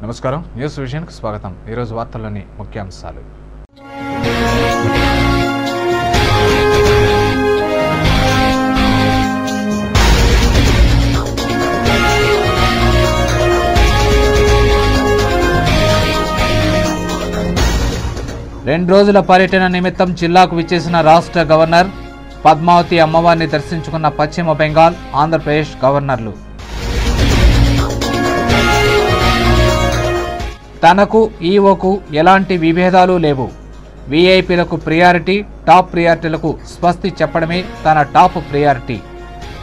నమస్కారం, న్యూస్ విజన్కి స్వాగతం. ఈరోజు వార్తల్లోని ముఖ్యాంశాలు. రెండు రోజుల పర్యటన నిమిత్తం జిల్లాకు విచ్చేసిన రాష్ట్ర గవర్నర్, పద్మావతి అమ్మవారిని దర్శించుకున్న పశ్చిమ బెంగాల్, ఆంధ్రప్రదేశ్ గవర్నర్లు. తనకు ఈవోకు ఎలాంటి విభేదాలు లేవు. వీఐపీలకు ప్రియారిటీ, టాప్ ప్రియారిటీలకు స్వస్తి చెప్పడమే తన టాప్ ప్రియారిటీ.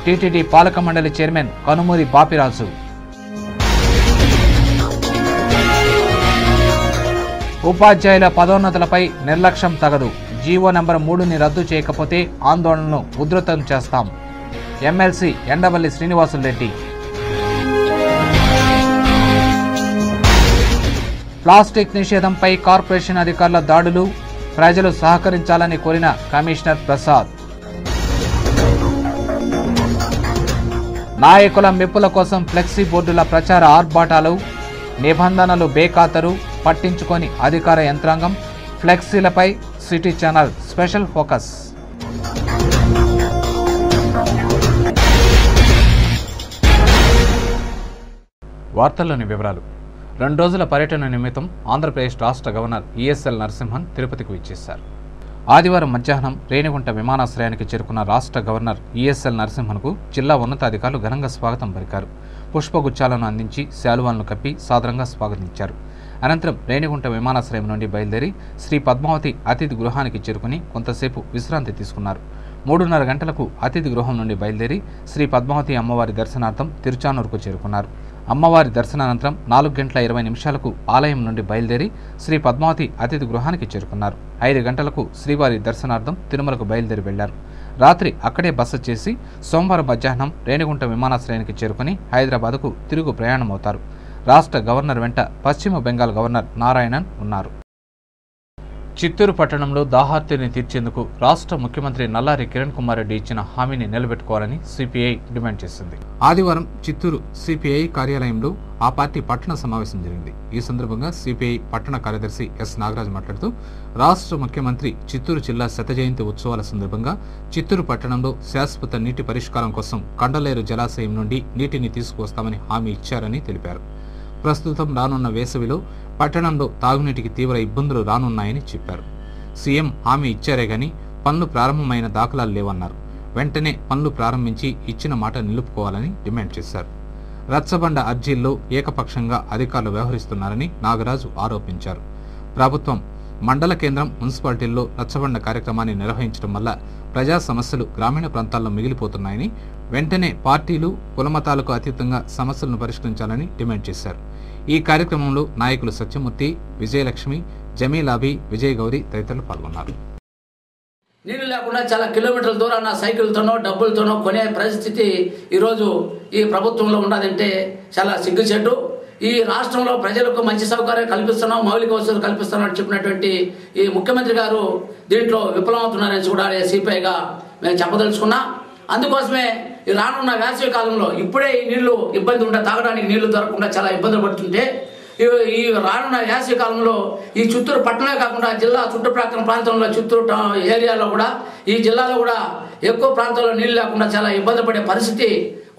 టీటీడీ పాలక మండలి చైర్మన్ కనుమూరి బాపిరాజు. ఉపాధ్యాయుల పదోన్నతులపై నిర్లక్ష్యం తగదు. జీవో నంబర్ 3ని రద్దు చేయకపోతే ఆందోళనను ఉధృతం చేస్తాం. MLC Endavalli Srinivasulu Reddy. Plastic నిషేధంపై corporation అధికారుల దాడులు, ప్రజలు సహకరించాలని కోరిన కమిషనర్ ప్రసాద్. నాయకుల మెప్పుల కోసం ఫ్లెక్సీ బోర్డుల ప్రచార ఆర్భాటాలు, నిబంధనలు బేఖాతరు, పట్టించుకొని అధికార యంత్రాంగం. ఫ్లెక్సీలపై సిటీ ఛానల్ స్పెషల్ ఫోకస్. వార్తల్లోని వివరాలు. 2 రోజుల పర్యటన నిమిత్తం ఆంధ్రప్రదేశ్ రాష్ట్ర గవర్నర్ ఈఎస్ఎల్ నరసింహన్ తిరుపతికి విచ్చేశారు. ఆదివారం మధ్యాహ్నం రేణిగుంట విమానాశ్రయానికి చేరుకున్న రాష్ట్ర గవర్నర్ ఈఎస్ఎల్ నరసింహన్కు జిల్లా ఉన్నతాధికారులు ఘనంగా స్వాగతం పలికారు. పుష్పగుచ్చాలను అందించి శాలువాలను కప్పి సాదరంగా స్వాగతించారు. అనంతరం రేణిగుంట విమానాశ్రయం నుండి బయలుదేరి శ్రీ పద్మావతి అతిథి గృహానికి చేరుకుని కొంతసేపు విశ్రాంతి తీసుకున్నారు. 3:30 గంటలకు అతిథి గృహం నుండి బయలుదేరి శ్రీ పద్మావతి అమ్మవారి దర్శనార్థం తిరుచానూరుకు చేరుకున్నారు. అమ్మవారి దర్శనానంతరం 4:20 ఆలయం నుండి బయలుదేరి శ్రీ పద్మావతి అతిథి గృహానికి చేరుకున్నారు. 5 గంటలకు శ్రీవారి దర్శనార్థం తిరుమలకు బయలుదేరి వెళ్లారు. రాత్రి అక్కడే బస చేసి సోమవారం మధ్యాహ్నం రేణిగుంట విమానాశ్రయానికి చేరుకుని హైదరాబాద్కు తిరుగు ప్రయాణమవుతారు. రాష్ట్ర గవర్నర్ వెంట పశ్చిమ బెంగాల్ గవర్నర్ నారాయణన్ ఉన్నారు. చిత్తూరు పట్టణంలో దాహార్తిని తీర్చేందుకు రాష్ట్ర ముఖ్యమంత్రి నల్లారి కిరణ్ కుమార్ రెడ్డి ఇచ్చిన హామీని నిలబెట్టుకోవాలని సిపిఐ డిమాండ్ చేసింది. ఆదివారం చిత్తూరు సిపిఐ కార్యాలయంలో ఆ పార్టీ పట్టణ సమావేశం జరిగింది. ఈ సందర్భంగా సిపిఐ పట్టణ కార్యదర్శి ఎస్ నాగరాజ్ మాట్లాడుతూ, రాష్ట్ర ముఖ్యమంత్రి చిత్తూరు జిల్లా శతజయంతి ఉత్సవాల సందర్భంగా చిత్తూరు పట్టణంలో శాశ్వత నీటి పరిష్కారం కోసం కండలేరు జలాశయం నుండి నీటిని తీసుకువస్తామని హామీ ఇచ్చారని తెలిపారు. ప్రస్తుతం రానున్న వేసవిలో పట్టణంలో తాగునీటికి తీవ్ర ఇబ్బందులు రానున్నాయని చెప్పారు. సీఎం హామీ ఇచ్చారే గాని పనులు ప్రారంభమైన దాఖలాలు లేవన్నారు. వెంటనే పనులు ప్రారంభించి ఇచ్చిన మాట నిలుపుకోవాలని డిమాండ్ చేశారు. రచ్చబండ అర్జీల్లో ఏకపక్షంగా అధికారులు వ్యవహరిస్తున్నారని నాగరాజు ఆరోపించారు. ప్రభుత్వం మండల కేంద్రం, మున్సిపాలిటీల్లో రచ్చబండ కార్యక్రమాన్ని నిర్వహించడం వల్ల ప్రజా సమస్యలు గ్రామీణ ప్రాంతాల్లో మిగిలిపోతున్నాయని, వెంటనే పార్టీలు, కులమతాలకు అతీతంగా సమస్యలను పరిష్కరించాలని డిమాండ్ చేశారు. ఈ కార్యక్రమంలో నాయకులు సత్యమూర్తి, విజయలక్ష్మి, జమీలాబి, విజయ్ గౌరి తదితరులు పాల్గొన్నారు. నీళ్లు లేకుండా చాలా కిలోమీటర్ల దూరాన సైకిల్తోనో డబ్బులతోనో కొనే పరిస్థితి ఈరోజు ఈ ప్రభుత్వంలో ఉన్నదంటే చాలా సిగ్గుచేటు. ఈ రాష్ట్రంలో ప్రజలకు మంచి సౌకర్యం కల్పిస్తున్నాం, మౌలిక వసతులు కల్పిస్తున్నామని చెప్పినటువంటి ఈ ముఖ్యమంత్రి గారు దీంట్లో విఫలమవుతున్నారని చూడాలి సిపిఐగా మేము చెప్పదలుచుకున్నాం. అందుకోసమే ఈ రానున్న వేసవి కాలంలో ఇప్పుడే ఈ నీళ్లు ఇబ్బంది ఉంటే, తాగడానికి నీళ్లు దొరకకుండా చాలా ఇబ్బందులు పడుతుంటే, ఈ రానున్న వేసవి కాలంలో ఈ చిత్తూరు పట్టణమే కాకుండా జిల్లా చుట్టుప్రక్కల ప్రాంతంలో చిత్తూరు ఏరియాలో కూడా, ఈ జిల్లాలో కూడా ఎక్కువ ప్రాంతాల్లో నీళ్లు లేకుండా చాలా ఇబ్బంది పడే పరిస్థితి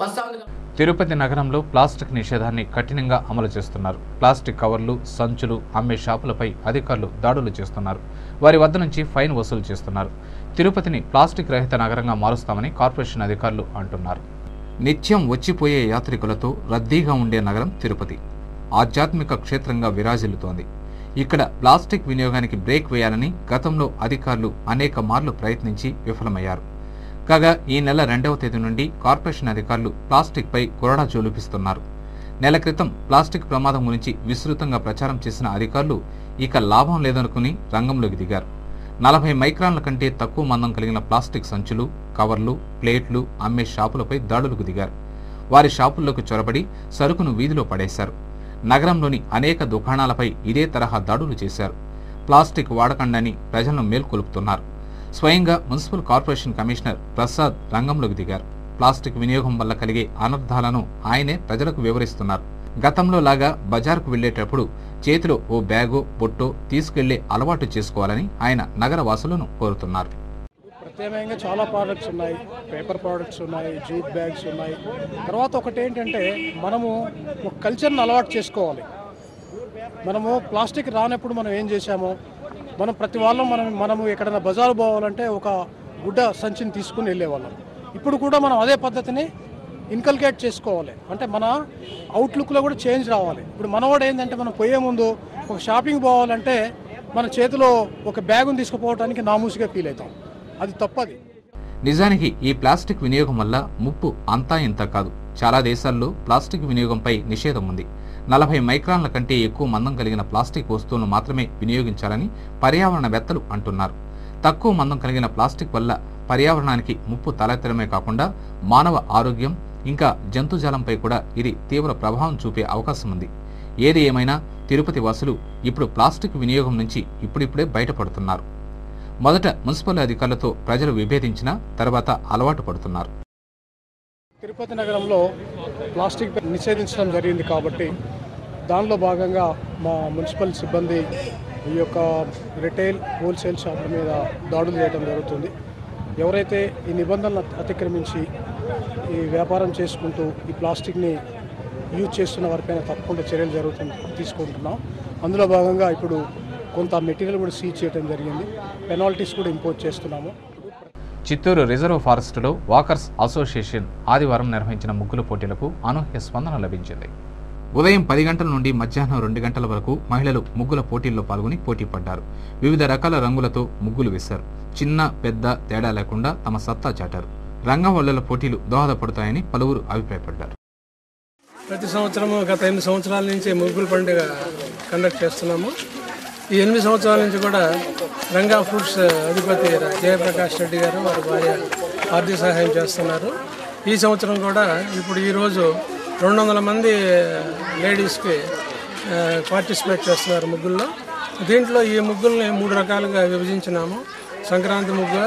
వస్తా ఉంది. తిరుపతి నగరంలో ప్లాస్టిక్ నిషేధాన్ని కఠినంగా అమలు చేస్తున్నారు. ప్లాస్టిక్ కవర్లు, సంచులు అమ్మే షాపులపై అధికారులు దాడులు చేస్తున్నారు. వారి వద్ద నుంచి ఫైన్ వసూలు చేస్తున్నారు. తిరుపతిని ప్లాస్టిక్ రహిత నగరంగా మారుస్తామని కార్పొరేషన్ అధికారులు అంటున్నారు. నిత్యం వచ్చిపోయే యాత్రికులతో రద్దీగా ఉండే నగరం తిరుపతి ఆధ్యాత్మిక క్షేత్రంగా విరాజిల్లుతోంది. ఇక్కడ ప్లాస్టిక్ వినియోగానికి బ్రేక్ వేయాలని గతంలో అధికారులు అనేక మార్లు ప్రయత్నించి విఫలమయ్యారు. కాగా ఈ నెల 2వ తేదీ నుండి కార్పొరేషన్ అధికారులు ప్లాస్టిక్ పై కొరడా జోలుపిస్తున్నారు. నెల క్రితం ప్లాస్టిక్ ప్రమాదం గురించి విస్తృతంగా ప్రచారం చేసిన అధికారులు ఇక లాభం లేదనుకుని రంగంలోకి దిగారు. 40 మైక్రాన్ల కంటే తక్కువ మందం కలిగిన ప్లాస్టిక్ సంచులు, కవర్లు, ప్లేట్లు అమ్మే షాపులపై దాడులకు దిగారు. వారి షాపుల్లోకి చొరబడి సరుకును వీధిలో పడేశారు. నగరంలోని అనేక దుకాణాలపై ఇదే తరహా దాడులు చేశారు. ప్లాస్టిక్ వాడకండని ప్రజలను మేల్కొలుపుతున్నారు. స్వయంగా మున్సిపల్ కార్పొరేషన్ కమిషనర్ ప్రసాద్ రంగంలోకి దిగారు. ప్లాస్టిక్ వినియోగం వల్ల కలిగే అనర్థాలను ఆయనే ప్రజలకు వివరిస్తున్నారు. గతంలో లాగా బజార్కు వెళ్లేటప్పుడు చేతిలో ఓ బ్యాగో బొట్టో తీసుకెళ్లే అలవాటు చేసుకోవాలని ఆయన నగర వాసులను కోరుతున్నారు. ప్రత్యేకంగా చాలా ప్రోడక్ట్స్ ఉన్నాయి, పేపర్ ప్రోడక్ట్స్ ఉన్నాయి, జూట్ బ్యాగ్స్ ఉన్నాయి. తర్వాత ఒకటి ఏంటంటే మనము ఒక కల్చర్ని అలవాటు చేసుకోవాలి. మనము ప్లాస్టిక్ రానప్పుడు మనం ఏం చేసామో మనం ప్రతి వాళ్ళం మనము ఎక్కడైనా బజారు పోవాలంటే ఒక గుడ్డ సంచిని తీసుకుని వెళ్ళేవాళ్ళం. ఇప్పుడు కూడా మనం అదే పద్ధతిని ఇన్కల్కేట్ చేసుకోవాలి. అంటే మన అవుట్లుక్లో కూడా చేంజ్ రావాలి. ఇప్పుడు మనవాడు ఏంటంటే మనం పోయే ముందు ఒక షాపింగ్ పోవాలంటే మన చేతిలో ఒక బ్యాగును తీసుకుపోవడానికి నామూసిగా ఫీల్ అవుతాం. అది తప్పది. నిజానికి ఈ ప్లాస్టిక్ వినియోగం వల్ల ముప్పు అంతా ఇంత కాదు. చాలా దేశాల్లో ప్లాస్టిక్ వినియోగంపై నిషేధం ఉంది. 40 మైక్రాన్ల కంటే ఎక్కువ మందం కలిగిన ప్లాస్టిక్ వస్తువులను మాత్రమే వినియోగించాలని పర్యావరణవేత్తలు అంటున్నారు. తక్కువ మందం కలిగిన ప్లాస్టిక్ వల్ల పర్యావరణానికి ముప్పు తలెత్తడమే కాకుండా మానవ ఆరోగ్యం ఇంకా జంతుజాలంపై కూడా ఇది తీవ్ర ప్రభావం చూపే అవకాశం ఉంది. ఏది ఏమైనా తిరుపతి వాసులు ఇప్పుడు ప్లాస్టిక్ వినియోగం నుంచి ఇప్పుడిప్పుడే బయటపడుతున్నారు. మొదట మున్సిపల్ అధికారులతో ప్రజలు విభేదించినా తర్వాత అలవాటు పడుతున్నారు. తిరుపతి నగరంలో ప్లాస్టిక్ నిషేధించడం జరిగింది కాబట్టి దానిలో భాగంగా మా మున్సిపల్ సిబ్బంది ఈ యొక్క రిటైల్ హోల్సేల్ షాపుల మీద దాడులు చేయడం జరుగుతుంది. ఎవరైతే ఈ నిబంధనలు అతిక్రమించి ఈ వ్యాపారం చేసుకుంటూ ఈ ప్లాస్టిక్ని యూజ్ చేస్తున్న వారిపైన తప్పకుండా చర్యలు తీసుకుంటున్నాం. అందులో భాగంగా ఇప్పుడు కొంత మెటీరియల్ కూడా సీజ్ చేయడం జరిగింది. పెనాల్టీస్ కూడా ఇంపోజ్ చేస్తున్నాము. చిత్తూరు రిజర్వ్ ఫారెస్టులో వాకర్స్ అసోసియేషన్ ఆదివారం నిర్వహించిన ముగ్గుల పోటీలకు అనూహ్య స్పందన లభించింది. ఉదయం 10 గంటల నుండి మధ్యాహ్నం 2 గంటల వరకు మహిళలు ముగ్గుల పోటీల్లో పాల్గొని పోటీ పడ్డారు. వివిధ రకాల రంగులతో ముగ్గులు వేశారు. చిన్న పెద్ద తేడా లేకుండా తమ సత్తా చాటారు. రంగవల్లుల పోటీలు దోహదపడతాయని పలువురు అభిప్రాయపడ్డారు. ప్రతి సంవత్సరము గత 8 సంవత్సరాల నుంచి ముగ్గుల పండుగ కండక్ట్ చేస్తున్నాము. ఈ 8 సంవత్సరాల నుంచి కూడా రంగా ఫుడ్స్ అధిపతి జయప్రకాష్ రెడ్డి గారు వారి భార్య ఆర్థిక సహాయం చేస్తున్నారు. ఈ సంవత్సరం కూడా ఇప్పుడు ఈరోజు 200 మంది లేడీస్కి పార్టిసిపేట్ చేస్తున్నారు ముగ్గుల్లో. దీంట్లో ఈ ముగ్గుల్ని 3 రకాలుగా విభజించినాము. సంక్రాంతి ముగ్గు,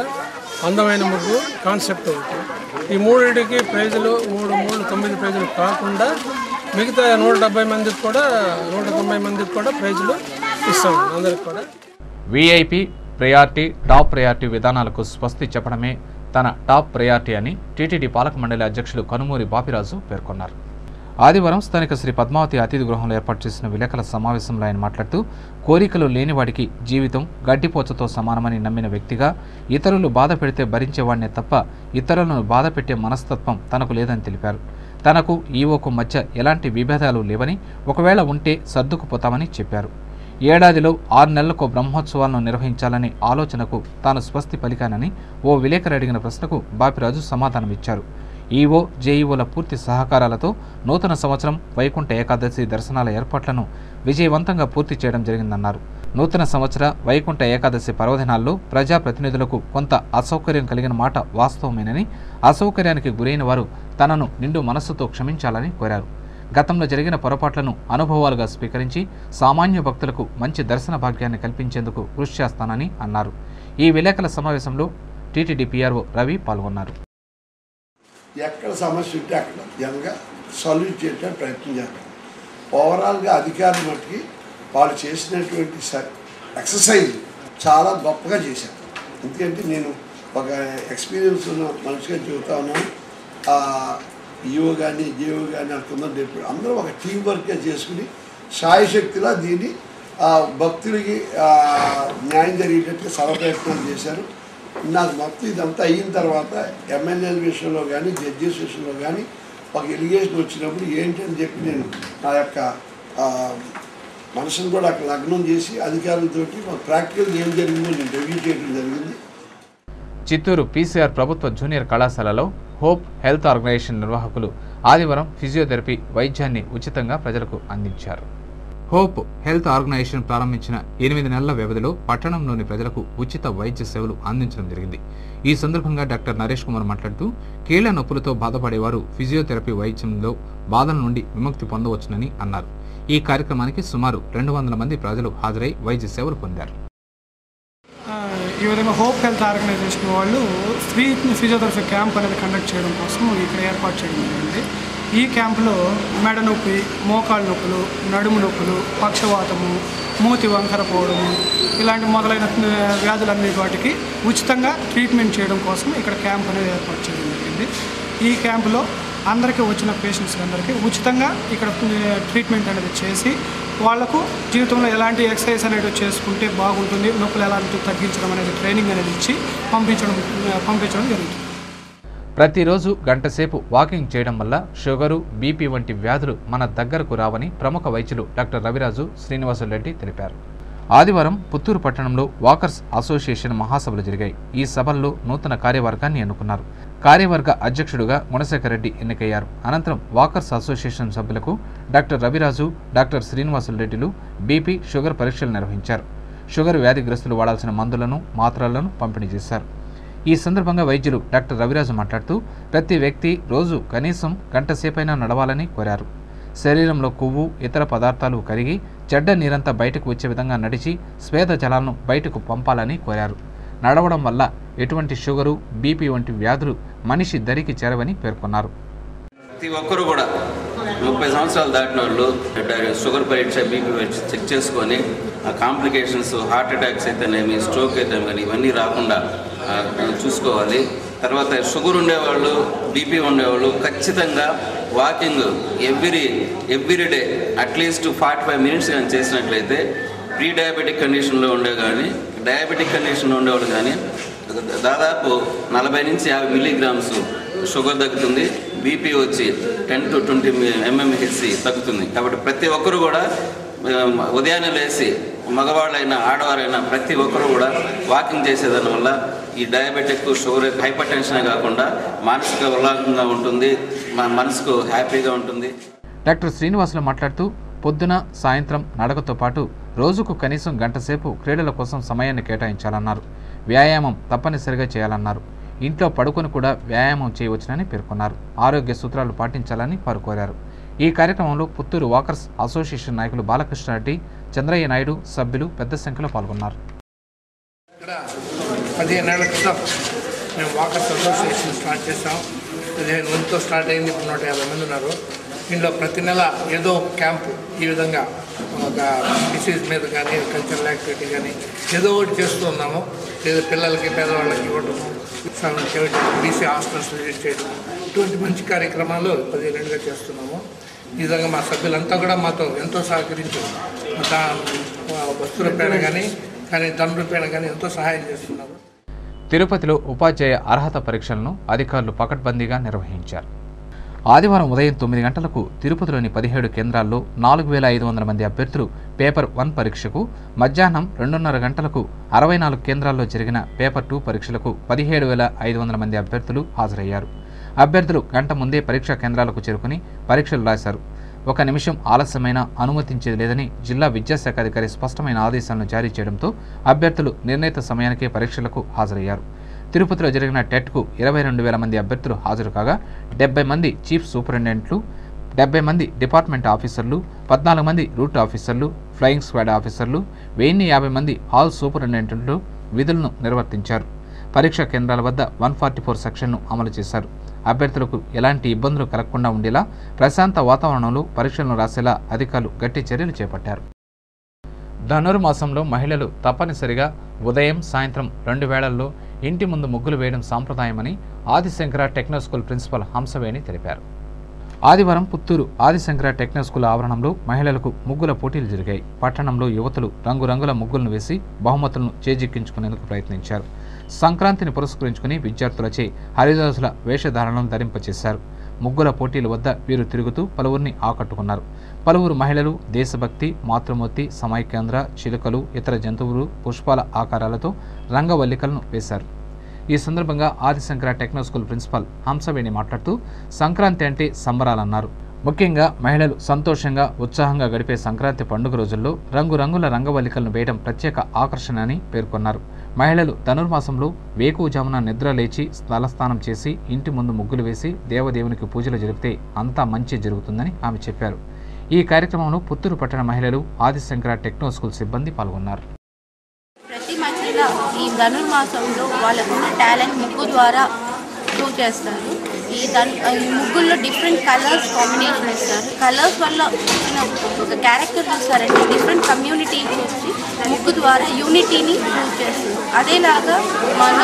అందమైన ముగ్గు, కాన్సెప్ట్ ఒకటి. ఈ 3టికి ప్రైజులు 9 ప్రైజులు కాకుండా మిగతా 170 మందికి కూడా 190 మందికి కూడా ప్రైజులు ఇస్తాం అందరికి కూడా. వీఐపీ ప్రయారిటీ, టాప్ ప్రయారిటీ విధానాలకు స్వస్తి చెప్పడమే తన టాప్ ప్రయారిటీ అని టీటీడీ పాలక మండలి అధ్యక్షులు కనుమూరి బాపిరాజు పేర్కొన్నారు. ఆదివారం స్థానిక శ్రీ పద్మావతి అతిథి గృహంలో ఏర్పాటు చేసిన విలేకరుల సమావేశంలో ఆయన మాట్లాడుతూ కోరికలు లేనివాడికి జీవితం గడ్డిపోచతో సమానమని నమ్మిన వ్యక్తిగా ఇతరులు బాధ పెడితే భరించేవాడినే తప్ప ఇతరులను బాధ పెట్టే మనస్తత్వం తనకు లేదని తెలిపారు. తనకు ఈవోకు మధ్య ఎలాంటి విభేదాలు లేవని, ఒకవేళ ఉంటే సర్దుకుపోతామని చెప్పారు. ఏడాదిలో 6 నెలలకు బ్రహ్మోత్సవాలను నిర్వహించాలనే ఆలోచనకు తాను స్వస్తి పలికానని ఓ విలేకరు అడిగిన ప్రశ్నకు బాపిరాజు సమాధానమిచ్చారు. ఈవో, జేఈఓల పూర్తి సహకారాలతో నూతన సంవత్సరం, వైకుంఠ ఏకాదశి దర్శనాల ఏర్పాట్లను విజయవంతంగా పూర్తి చేయడం జరిగిందన్నారు. నూతన సంవత్సర, వైకుంఠ ఏకాదశి పర్వదినాల్లో ప్రజాప్రతినిధులకు కొంత అసౌకర్యం కలిగిన మాట వాస్తవమేనని, అసౌకర్యానికి గురైన వారు తనను నిండు మనస్సుతో క్షమించాలని కోరారు. గతంలో జరిగిన పొరపాట్లను అనుభవాలుగా స్వీకరించి సామాన్య భక్తులకు మంచి దర్శన భాగ్యాన్ని కల్పించేందుకు కృషి చేస్తానని అన్నారు. ఈ విలేకరుల సమావేశంలో టీటీడీ పీఆర్ఓ రవి పాల్గొన్నారు. ఎక్కడ సమస్య ఉంటే అక్కడ జనంగా సాల్వ్ చేయడానికి ప్రయత్నం చేస్తాం. ఓవరాల్గా అధికారులు మట్టుకి వాళ్ళు చేసినటువంటి ఎక్సర్సైజ్ చాలా గొప్పగా చేశారు. ఎందుకంటే నేను ఒక ఎక్స్పీరియన్స్ ఉన్న మనిషిగా చెబుతా ఉన్నాను. ఈఓ కానీ జేఓ కానీ అక్కడ అందరూ ఒక టీం వర్క్గా చేసుకుని సాయశక్తిలా దీన్ని భక్తులకి న్యాయం జరిగేటట్టుగా సర్వప్రయత్నాలు చేశారు. నాకు మొత్తం ఇదంతా అయిన తర్వాత ఎమ్మెల్యేల విషయంలో కానీ జడ్జెస్ విషయంలో కానీ ఒక ఎలిగేషన్ వచ్చినప్పుడు ఏంటని చెప్పి నేను నా యొక్క మనసును కూడా అక్కడ లగ్నం చేసి అధికారులతోటి ప్రాక్టికల్ ఏం జరిగిందో నేను రివ్యూ చేయడం జరిగింది. చిత్తూరు పీసీఆర్ ప్రభుత్వ జూనియర్ కళాశాలలో హోప్ హెల్త్ ఆర్గనైజేషన్ నిర్వాహకులు ఆదివారం ఫిజియోథెరపీ వైద్యాన్ని ఉచితంగా ప్రజలకు అందించారు. హోప్ హెల్త్ ఆర్గనైజేషన్ ప్రారంభించిన 8 నెలల వ్యవధిలో పట్టణంలోని ప్రజలకు ఉచిత వైద్య సేవలు అందించడం జరిగింది. ఈ సందర్భంగా డాక్టర్ నరేష్ కుమార్ మాట్లాడుతూ కీళ్ల నొప్పులతో బాధపడేవారు ఫిజియోథెరపీ వైద్యంలో బాధల నుండి విముక్తి పొందవచ్చునని అన్నారు. ఈ కార్యక్రమానికి సుమారు 200 మంది ప్రజలు హాజరై వైద్య సేవలు పొందారు. ఈ విధంగా హోప్ హెల్త్ ఆర్గనైజేషన్ వాళ్ళు ఫ్రీ ఫిజియోథెరపీ క్యాంప్ అనేది కండక్ట్ చేయడం కోసం ఇక్కడ ఏర్పాటు చేయడం జరిగింది. ఈ క్యాంపులో మెడ నొప్పి, మోకాళ్ళ నొప్పులు, నడుము నొప్పులు, పక్షవాతము, మూతి వంకర పోవడము ఇలాంటి మొదలైన వ్యాధులన్నిటి వాటికి ఉచితంగా ట్రీట్మెంట్ చేయడం కోసం ఇక్కడ క్యాంప్ అనేది ఏర్పాటు చేయడం జరిగింది. ఈ క్యాంపులో అందరికీ వచ్చిన పేషెంట్స్ అందరికీ ఉచితంగా ఇక్కడ ట్రీట్మెంట్ అనేది చేసి వాళ్లకు జీవితంలో ఎలాంటి ఎక్సర్సైజ్ అనేది చేసుకుంటే బాగుంటుంది, నొప్పులు ఎలాంటి తగ్గించడం అనేది ట్రైనింగ్ అనేది ఇచ్చి పంపించడం జరుగుతుంది. ప్రతిరోజు గంట సేపు వాకింగ్ చేయడం వల్ల షుగరు, బీపీ వంటి వ్యాధులు మన దగ్గరకు రావని ప్రముఖ వైద్యులు డాక్టర్ రవిరాజు శ్రీనివాసులరెడ్డి తెలిపారు. ఆదివారం పుత్తూరు పట్టణంలో వాకర్స్ అసోసియేషన్ మహాసభలు జరిగాయి. ఈ సభల్లో నూతన కార్యవర్గాన్ని ఎన్నుకున్నారు. కార్యవర్గ అధ్యక్షుడుగా గుణశేఖర్ రెడ్డి ఎన్నికయ్యారు. అనంతరం వాకర్స్ అసోసియేషన్ సభ్యులకు డాక్టర్ రవిరాజు, డాక్టర్ శ్రీనివాసులరెడ్డిలు బీపీ, షుగర్ పరీక్షలు నిర్వహించారు. షుగర్ వ్యాధిగ్రస్తులు వాడాల్సిన మందులను, మాత్రలను పంపిణీ చేశారు. ఈ సందర్భంగా వైద్యులు డాక్టర్ రవిరాజు మాట్లాడుతూ ప్రతి వ్యక్తి రోజు కనీసం గంట సేపైనా నడవాలని కోరారు. శరీరంలో కొవ్వు, ఇతర పదార్థాలు కరిగి చెడ్డ నీరంతా బయటకు వచ్చే విధంగా నడిచి స్వేద జలాలను బయటకు పంపాలని కోరారు. నడవడం వల్ల ఎటువంటి షుగరు, బీపీ వంటి వ్యాధులు మనిషి దరికి చేరవని పేర్కొన్నారు. ప్రతి ఒక్కరు కూడా 30 సంవత్సరాలు దాటిన వాళ్ళు షుగర్ పరీక్ష, బీపీ పరీక్ష చెక్ చేసుకొని ఆ కాంప్లికేషన్స్, హార్ట్ అటాక్స్ అయితేనేమి, స్ట్రోక్ అయితేనేమి కానీ ఇవన్నీ రాకుండా చూసుకోవాలి. తర్వాత షుగర్ ఉండేవాళ్ళు, బీపీ ఉండేవాళ్ళు ఖచ్చితంగా walking every day at least 45 minutes కానీ చేసినట్లయితే ప్రీ డయాబెటిక్ కండిషన్లో ఉండే కానీ, డయాబెటిక్ కండిషన్లో ఉండేవాళ్ళు కానీ దాదాపు 40 నుంచి 50 మిల్లీగ్రామ్స్ షుగర్ తగ్గుతుంది. బీపీ వచ్చి 10 to 20 mmHg తగ్గుతుంది. కాబట్టి ప్రతి ఒక్కరు కూడా ఉదయాన్నే లేచి మగవాళ్ళైనా ఆడవారైనా ప్రతి ఒక్కరు కూడా వాకింగ్ చేసేదాని వల్ల ఈ డయాబెటిక్, షుగర్, హైపర్ టెన్షనే కాకుండా మానసిక ఉల్లాసంగా ఉంటుంది, మనసుకు హ్యాపీగా ఉంటుంది. డాక్టర్ శ్రీనివాసులు మాట్లాడుతూ పొద్దున, సాయంత్రం నడకతో పాటు రోజుకు కనీసం గంట సేపు క్రీడల కోసం సమయాన్ని కేటాయించాలన్నారు. వ్యాయామం తప్పనిసరిగా చేయాలన్నారు. ఇంట్లో పడుకొని కూడా వ్యాయామం చేయవచ్చునని పేర్కొన్నారు. ఆరోగ్య సూత్రాలు పాటించాలని వారు కోరారు. ఈ కార్యక్రమంలో పుత్తూరు వాకర్స్ అసోసియేషన్ నాయకులు బాలకృష్ణారెడ్డి, చంద్రయ్య నాయుడు, సభ్యులు పెద్ద సంఖ్యలో పాల్గొన్నారు. 15 ఏళ్ల క్రితం మేము వాకర్స్ అసోసియేషన్ స్టార్ట్ చేసాం. 15 మందితో స్టార్ట్ అయింది. ఇప్పుడు 150 మంది ఉన్నారు. దీనిలో ప్రతి నెల ఏదో క్యాంపు ఈ విధంగా ఒక డిసీజ్ మీద కానీ, కల్చరల్ యాక్టివిటీ కానీ ఏదో ఒకటి చేస్తూ ఉన్నాము. లేదా పిల్లలకి, పేదవాళ్ళకి ఇవ్వటము, బీసీ హాస్టల్స్ విజిట్ చేయడం, ఇటువంటి మంచి కార్యక్రమాలు 15 ఏళ్ళుగా చేస్తున్నాము. ఈ విధంగా మా సభ్యులంతా కూడా మాతో ఎంతో సహకరించి వస్తు రూపేణ కానీ ధన రూపేణ కానీ ఎంతో సహాయం చేస్తున్నారు. తిరుపతిలో ఉపాధ్యాయ అర్హత పరీక్షలను అధికారులు పకడ్బందీగా నిర్వహించారు. ఆదివారం ఉదయం 9 గంటలకు తిరుపతిలోని 17 కేంద్రాల్లో 4500 మంది అభ్యర్థులు పేపర్ 1 పరీక్షకు, మధ్యాహ్నం 2:30 గంటలకు 64 కేంద్రాల్లో జరిగిన పేపర్ 2 పరీక్షలకు 17,500 మంది అభ్యర్థులు హాజరయ్యారు. అభ్యర్థులు గంట ముందే పరీక్షా కేంద్రాలకు చేరుకుని పరీక్షలు రాశారు. 1 నిమిషం ఆలస్యమైనా అనుమతించేది లేదని జిల్లా విద్యాశాఖ అధికారి స్పష్టమైన ఆదేశాలను జారీ చేయడంతో అభ్యర్థులు నిర్ణీత సమయానికే పరీక్షలకు హాజరయ్యారు. తిరుపతిలో జరిగిన టెట్కు 22,000 మంది అభ్యర్థులు హాజరు కాగా 70 మంది చీఫ్ సూపరింటెండెంట్లు, 70 మంది డిపార్ట్మెంట్ ఆఫీసర్లు, 14 మంది రూట్ ఆఫీసర్లు, ఫ్లయింగ్ స్క్వాడ్ ఆఫీసర్లు, 1050 మంది హాల్ సూపరింటెండెంట్లు విధులను నిర్వర్తించారు. పరీక్షా కేంద్రాల వద్ద 144 సెక్షన్ను అమలు చేశారు. అభ్యర్థులకు ఎలాంటి ఇబ్బందులు కలగకుండా ఉండేలా ప్రశాంత వాతావరణంలో పరీక్షలను రాసేలా అధికారులు గట్టి చర్యలు చేపట్టారు. ధనుర్మాసంలో మహిళలు తప్పనిసరిగా ఉదయం, సాయంత్రం 2 వేళల్లో ఇంటి ముందు ముగ్గులు వేయడం సాంప్రదాయమని Adishankara techno school principal Hamsaveni తెలిపారు. ఆదివారం పుత్తూరు ఆదిశంకర టెక్నో స్కూల్ ఆవరణంలో మహిళలకు ముగ్గుల పోటీలు జరిగాయి. పట్టణంలో యువతులు రంగురంగుల ముగ్గులను వేసి బహుమతులను చేజిక్కించుకునేందుకు ప్రయత్నించారు. సంక్రాంతిని పురస్కరించుకుని విద్యార్థులచే హరిదాసుల వేషధారణను ధరింపచేశారు. ముగ్గుల పోటీల వద్ద వీరు తిరుగుతూ పలువురిని ఆకట్టుకున్నారు. పలువురు మహిళలు దేశభక్తి, మాతృమూర్తి, సమైక్యాంధ్ర, చిలుకలు, ఇతర జంతువులు, పుష్పాల ఆకారాలతో రంగవల్లికలను వేశారు. ఈ సందర్భంగా Adishankara techno school principal Hamsaveni మాట్లాడుతూ సంక్రాంతి అంటే సంబరాలన్నారు. ముఖ్యంగా మహిళలు సంతోషంగా, ఉత్సాహంగా గడిపే సంక్రాంతి పండుగ రోజుల్లో రంగురంగుల రంగవల్లికలను వేయడం ప్రత్యేక ఆకర్షణ అని పేర్కొన్నారు. మహిళలు ధనుర్మాసంలో వేకువజామున నిద్ర లేచి తలస్నానం చేసి ఇంటి ముందు ముగ్గులు వేసి దేవదేవునికి పూజలు జరిపితే అంతా మంచి జరుగుతుందని ఆమె చెప్పారు. ఈ కార్యక్రమంలో పుత్తూరు పట్టణ మహిళలు, ఆదిశంకర టెక్నో స్కూల్ సిబ్బంది పాల్గొన్నారు. ప్రతి మహిళ ఈ ధనుర్మాసంలో వాళ్ళకున్న టాలెంట్ ముగ్గు ద్వారా ప్రూవ్ చేస్తారు. మనకి ఈ ముగ్గుల్లో డిఫరెంట్ కలర్స్ కాంబినేషన్ ఇస్తారు. కలర్స్ వల్ల వచ్చిన ఒక క్యారెక్టర్ చూస్తారంటే డిఫరెంట్ కమ్యూనిటీ వచ్చి ముగ్గు ద్వారా యూనిటీని ప్రూవ్ చేస్తుంది. అదేలాగా మన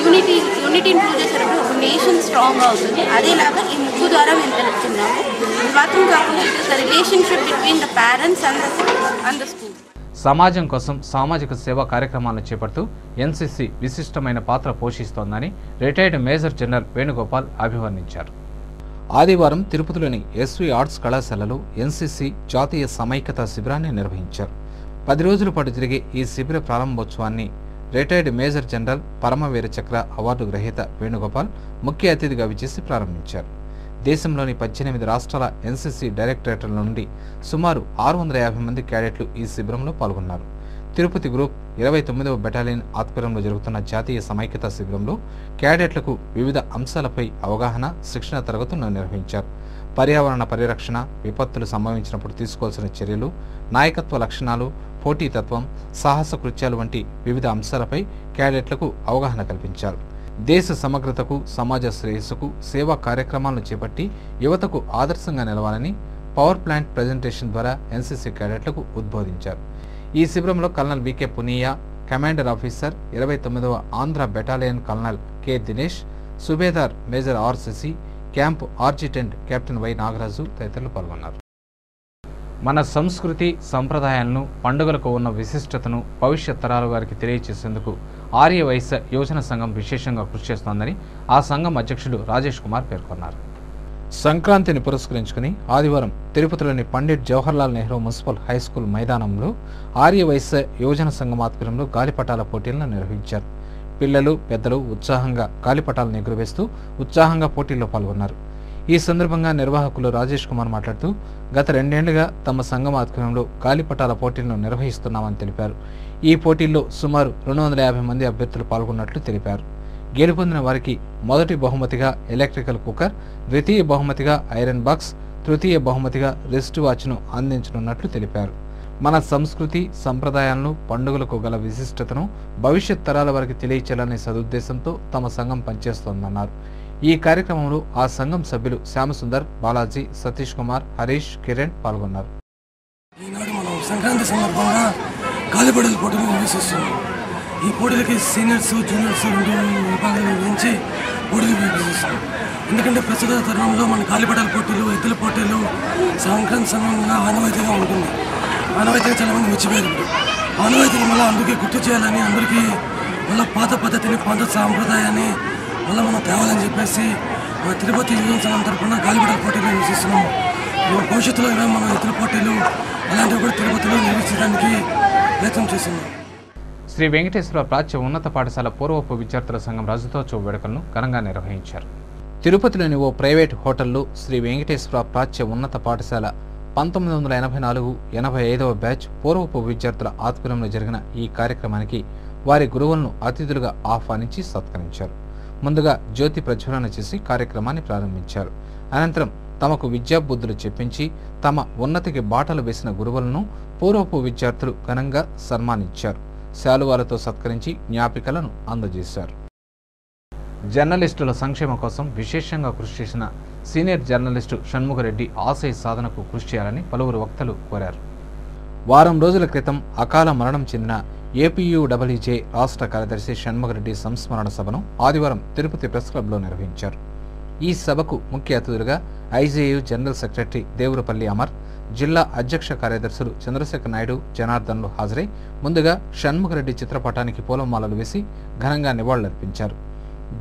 యూనిటీని ప్రూవ్ చేసేటప్పుడు ఒక నేషన్ స్ట్రాంగ్ అవుతుంది. అదేలాగా ఈ ముగ్గు ద్వారా మేము తెలుపుతున్నాము. మాత్రం కాకుండా it is the relationship between the parents and the school. సమాజం కోసం సామాజిక సేవా కార్యక్రమాలను చేపడుతూ ఎన్సీసీ విశిష్టమైన పాత్ర పోషిస్తోందని రిటైర్డ్ మేజర్ జనరల్ వేణుగోపాల్ అభివర్ణించారు. ఆదివారం తిరుపతిలోని ఎస్వి ఆర్ట్స్ కళాశాలలో ఎన్సీసీ జాతీయ సమైక్యతా శిబిరాన్ని నిర్వహించారు. 10 రోజుల పాటు జరిగే ఈ శిబిర ప్రారంభోత్సవాన్ని రిటైర్డ్ మేజర్ జనరల్ పరమవీర చక్ర అవార్డు గ్రహీత వేణుగోపాల్ ముఖ్య అతిథిగా విచ్చేసి ప్రారంభించారు. దేశంలోని 18 రాష్ట్రాల ఎన్సీసీ డైరెక్టరేట్ల నుండి సుమారు 650 మంది క్యాడెట్లు ఈ శిబిరంలో పాల్గొన్నారు. తిరుపతి గ్రూప్ 29వ బెటాలియన్ ఆధ్వర్యంలో జరుగుతున్న జాతీయ సమైక్యతా శిబిరంలో క్యాడెట్లకు వివిధ అంశాలపై అవగాహన, శిక్షణ తరగతులను నిర్వహించారు. పర్యావరణ పరిరక్షణ, విపత్తులు సంభవించినప్పుడు తీసుకోవాల్సిన చర్యలు, నాయకత్వ లక్షణాలు, పోటీతత్వం, సాహస కృత్యాలు వంటి వివిధ అంశాలపై క్యాడెట్లకు అవగాహన కల్పించారు. దేశ సమగ్రతకు, సమాజ శ్రేయస్సుకు సేవా కార్యక్రమాలను చేపట్టి యువతకు ఆదర్శంగా నిలవాలని పవర్ ప్లాంట్ ప్రెజెంటేషన్ ద్వారా ఎన్సీసీ క్యాడెట్లకు ఉద్బోధించారు. ఈ శిబిరంలో colonel VK Punia, commander officer 29వ Andhra battalion colonel K Dinesh, subedar major RCC, camp adjutant captain Y Nagaraju తదితరులు పాల్గొన్నారు. మన సంస్కృతి సంప్రదాయాలను, పండుగలకు ఉన్న విశిష్టతను భవిష్యత్ తరాల వారికి తెలియజేసేందుకు ఆర్యవైశ్య యోజన సంఘం విశేషంగా కృషి చేస్తోందని ఆ సంఘం అధ్యక్షుడు రాజేష్ కుమార్ పేర్కొన్నారు. సంక్రాంతిని పురస్కరించుకుని ఆదివారం తిరుపతిలోని పండిట్ జవహర్లాల్ నెహ్రూ మున్సిపల్ హైస్కూల్ మైదానంలో ఆర్యవైశ్య యోజన సంఘం ఆధ్వర్యంలో గాలిపటాల పోటీలను నిర్వహించారు. పిల్లలు, పెద్దలు ఉత్సాహంగా గాలిపటాలను ఎగురవేస్తూ ఉత్సాహంగా పోటీల్లో పాల్గొన్నారు. ఈ సందర్భంగా నిర్వాహకులు రాజేష్ కుమార్ మాట్లాడుతూ గత 2 ఏళ్లుగా తమ సంఘం ఆధ్వర్యంలో గాలిపటాల పోటీలను నిర్వహిస్తున్నామని తెలిపారు. ఈ పోటీల్లో సుమారు 250 మంది అభ్యర్థులు పాల్గొన్నట్లు తెలిపారు. గెలుపొందిన వారికి మొదటి బహుమతిగా ఎలక్ట్రికల్ కుక్కర్, ద్వితీయ బహుమతిగా ఐరన్ బాక్స్, తృతీయ బహుమతిగా రిస్ట్ వాచ్ను అందించనున్నట్లు తెలిపారు. మన సంస్కృతి సంప్రదాయాలను, పండుగలకు గల విశిష్టతను భవిష్యత్ తరాల వారికి తెలియచేయాలనే సదుద్దేశంతో తమ సంఘం పనిచేస్తోందన్నారు. ఈ కార్యక్రమంలో ఆ సంఘం సభ్యులు శ్యామసుందర్, బాలాజీ, సతీష్ కుమార్, హరీష్, కిరణ్ పాల్గొన్నారు. ఈనాడు మనం సంక్రాంతి సందర్భంగా గాలిపటాల పోటీలు నిర్వహిస్తున్నాం. ఈ పోటీలకి సీనియర్స్, జూనియర్స్ 2 విభాగాల నుంచి పోటీలు నిర్వహిస్తాం. ఎందుకంటే ప్రస్తుత తరుణంలో మన గాలిపటాల పోటీలు, ఎద్దుల పోటీలు సంక్రాంతి సమయంగా ఆనవాయితీగా ఉంటుంది. ఆనవాయితీగా చాలామంది మర్చిపోయారు. ఆనవాయితీని మళ్ళీ అందుకే గుర్తు చేయాలని, అందరికీ మళ్ళీ పాత పద్ధతిని, పాత సాంప్రదాయాన్ని మళ్ళీ మనం తేవాలని చెప్పేసి మన తిరుపతి యువజన సంఘం తరఫున గాలిపటాల పోటీలు నిర్వహిస్తున్నాము. భవిష్యత్తులో మనం ఎద్దుల పోటీలు అలాంటివి కూడా తిరుపతిలో నిర్వహించడానికి ప్రయత్నం చేస్తున్నాం. శ్రీ వెంకటేశ్వర ప్రాచ్య ఉన్నత పాఠశాల పూర్వపు విద్యార్థుల సంఘం రజతోత్సవ వేడుకలను ఘనంగా నిర్వహించారు. తిరుపతిలోని ఓ ప్రైవేట్ హోటల్లో శ్రీ వెంకటేశ్వర ప్రాచ్య ఉన్నత పాఠశాల 1984-85వ బ్యాచ్ పూర్వపు విద్యార్థుల ఆధ్వర్యంలో జరిగిన ఈ కార్యక్రమానికి వారి గురువులను అతిథులుగా ఆహ్వానించి సత్కరించారు. ముందుగా జ్యోతి ప్రజ్వలన చేసి కార్యక్రమాన్ని ప్రారంభించారు. అనంతరం తమకు విద్యాబుద్ధులు చెప్పించి తమ ఉన్నతికి బాటలు వేసిన గురువులను పూర్వపు విద్యార్థులు ఘనంగా సన్మానించారు. శాలువాలతో సత్కరించి జ్ఞాపికలను అందజేశారు. జర్నలిస్టుల సంక్షేమం కోసం విశేషంగా కృషి చేసిన సీనియర్ జర్నలిస్టు షణ్ముగరెడ్డి ఆశయ సాధనకు కృషి చేయాలని పలువురు వక్తలు కోరారు. వారం రోజుల క్రితం అకాల మరణం చెందిన ఏపీయూడబ్ల్యూజే రాష్ట్ర కార్యదర్శి షణ్ముగరెడ్డి సంస్మరణ సభను ఆదివారం తిరుపతి ప్రెస్ క్లబ్లో నిర్వహించారు. ఈ సభకు ముఖ్య అతిథులుగా ఐజేయు జనరల్ సెక్రటరీ దేవురపల్లి అమర్, జిల్లా అధ్యక్ష కార్యదర్శులు చంద్రశేఖర్ నాయుడు, జనార్దన్లు హాజరై ముందుగా షణ్ముగరెడ్డి చిత్రపటానికి పూలమాలలు వేసి ఘనంగా నివాళులర్పించారు.